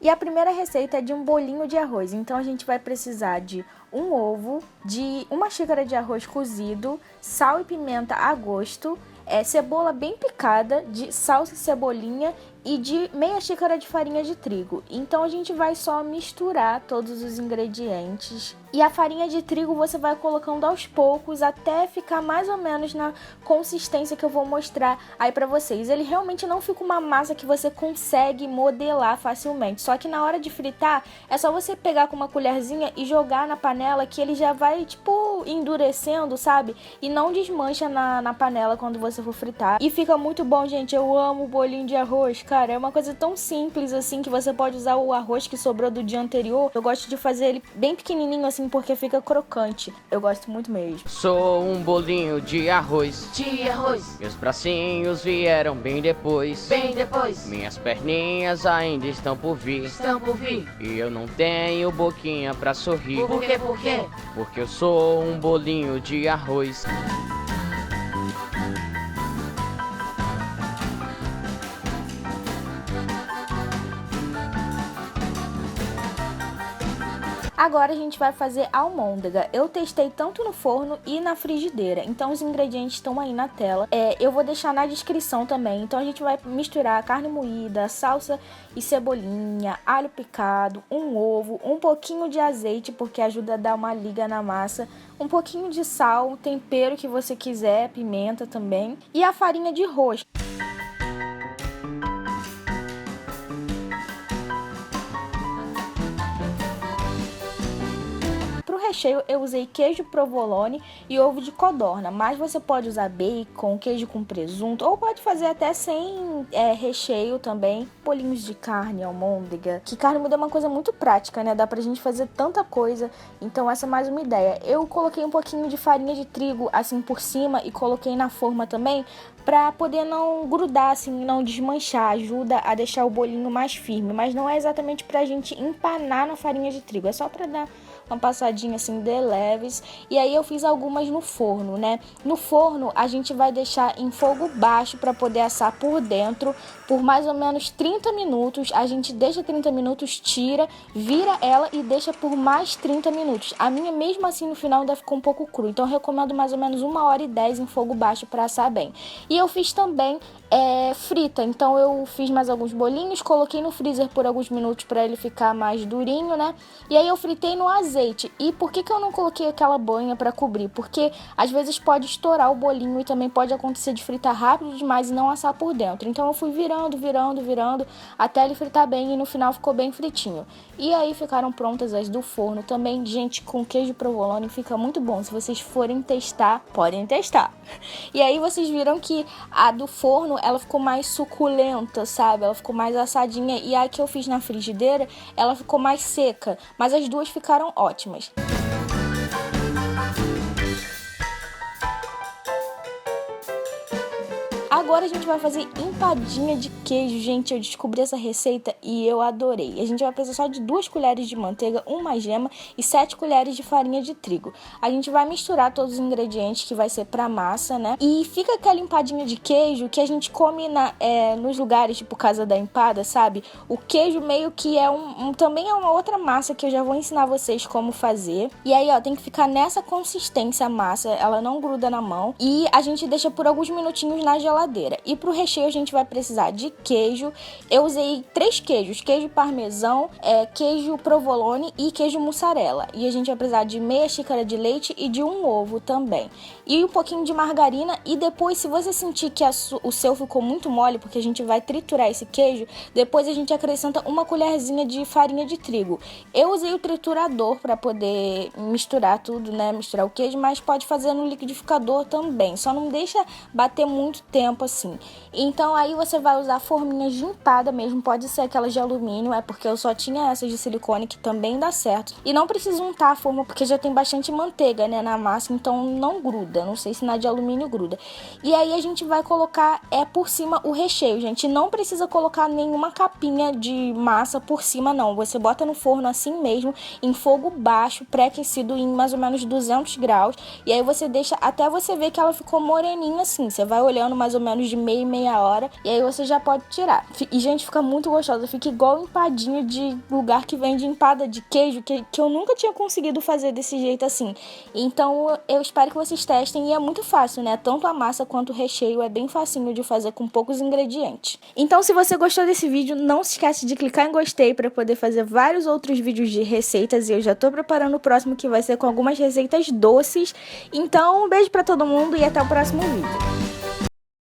E a primeira receita é de um bolinho de arroz. Então a gente vai precisar de um ovo, de uma xícara de arroz cozido, sal e pimenta a gosto, cebola bem picada, de salsa e cebolinha e de meia xícara de farinha de trigo. Então a gente vai só misturar todos os ingredientes. E a farinha de trigo você vai colocando aos poucos até ficar mais ou menos na consistência que eu vou mostrar aí pra vocês. Ele realmente não fica uma massa que você consegue modelar facilmente. Só que na hora de fritar, é só você pegar com uma colherzinha e jogar na panela que ele já vai, tipo, endurecendo, sabe? E não desmancha na panela quando você for fritar. E fica muito bom, gente. Eu amo bolinho de arroz, cara. É uma coisa tão simples assim que você pode usar o arroz que sobrou do dia anterior. Eu gosto de fazer ele bem pequenininho assim porque fica crocante. Eu gosto muito mesmo. Sou um bolinho de arroz. De arroz. Meus bracinhos vieram bem depois. Bem depois. Minhas perninhas ainda estão por vir. Estão por vir. E eu não tenho boquinha pra sorrir. Por quê? Por quê? Porque eu sou um bolinho de arroz. Agora a gente vai fazer almôndega. Eu testei tanto no forno e na frigideira, então os ingredientes estão aí na tela. Eu vou deixar na descrição também. Então a gente vai misturar carne moída, salsa e cebolinha, alho picado, um ovo, um pouquinho de azeite, porque ajuda a dar uma liga na massa, um pouquinho de sal, tempero que você quiser, pimenta também, e a farinha de arroz. Recheio eu usei queijo provolone e ovo de codorna, mas você pode usar bacon, queijo com presunto, ou pode fazer até sem recheio também. Bolinhos de carne, almôndega, que carne moída é uma coisa muito prática, né? Dá pra gente fazer tanta coisa, então essa é mais uma ideia. Eu coloquei um pouquinho de farinha de trigo assim por cima e coloquei na forma também, pra poder não grudar, assim, não desmanchar, ajuda a deixar o bolinho mais firme, mas não é exatamente pra gente empanar na farinha de trigo, é só pra dar uma passadinha assim de leves. E aí eu fiz algumas no forno, né? No forno a gente vai deixar em fogo baixo para poder assar por dentro por mais ou menos 30 minutos. A gente deixa 30 minutos, tira, vira ela e deixa por mais 30 minutos. A minha mesmo assim no final ainda ficou um pouco cru, então eu recomendo mais ou menos 1h10 em fogo baixo para assar bem. E eu fiz também frita, então eu fiz mais alguns bolinhos, coloquei no freezer por alguns minutos para ele ficar mais durinho, né? E aí eu fritei no azeite. E por que eu não coloquei aquela banha para cobrir? Porque às vezes pode estourar o bolinho e também pode acontecer de fritar rápido demais e não assar por dentro. Então eu fui virando até ele fritar bem e no final ficou bem fritinho. E aí ficaram prontas as do forno também, gente, com queijo provolone fica muito bom. Se vocês forem testar, podem testar. E aí vocês viram que a do forno ela ficou mais suculenta, sabe? Ela ficou mais assadinha. E a que eu fiz na frigideira, ela ficou mais seca. Mas as duas ficaram ótimas. Agora a gente vai fazer empadinha de queijo. Gente, eu descobri essa receita e eu adorei. A gente vai precisar só de 2 colheres de manteiga, uma gema e 7 colheres de farinha de trigo. A gente vai misturar todos os ingredientes que vai ser pra massa, né? E fica aquela empadinha de queijo que a gente come nos lugares, tipo Casa da Empada, sabe? O queijo meio que também é uma outra massa que eu já vou ensinar vocês como fazer. E aí, ó, tem que ficar nessa consistência a massa, ela não gruda na mão. E a gente deixa por alguns minutinhos na geladeira. E pro recheio a gente vai precisar de queijo. Eu usei 3 queijos, queijo parmesão, queijo provolone e queijo mussarela. E a gente vai precisar de meia xícara de leite e de um ovo também. E um pouquinho de margarina. E depois, se você sentir que o seu ficou muito mole, porque a gente vai triturar esse queijo, depois a gente acrescenta uma colherzinha de farinha de trigo. Eu usei o triturador para poder misturar tudo, né? Misturar o queijo, mas pode fazer no liquidificador também. Só não deixa bater muito tempo assim. Então aí você vai usar forminhas de empada mesmo, pode ser aquelas de alumínio, porque eu só tinha essas de silicone que também dá certo. E não precisa untar a forma porque já tem bastante manteiga, né, na massa, então não gruda. Não sei se na de alumínio gruda. E aí a gente vai colocar por cima o recheio, gente. Não precisa colocar nenhuma capinha de massa por cima, não. Você bota no forno assim mesmo, em fogo baixo, pré-aquecido em mais ou menos 200 graus. E aí você deixa até você ver que ela ficou moreninha assim. Você vai olhando mais ou menos menos de meia hora. E aí você já pode tirar. E, gente, fica muito gostosa. Fica igual empadinha de lugar que vende empada de queijo, que eu nunca tinha conseguido fazer desse jeito assim. Então eu espero que vocês testem. E é muito fácil, né? Tanto a massa quanto o recheio é bem facinho de fazer com poucos ingredientes. Então, se você gostou desse vídeo, não se esquece de clicar em gostei para poder fazer vários outros vídeos de receitas. E eu já tô preparando o próximo, que vai ser com algumas receitas doces. Então, um beijo pra todo mundo e até o próximo vídeo.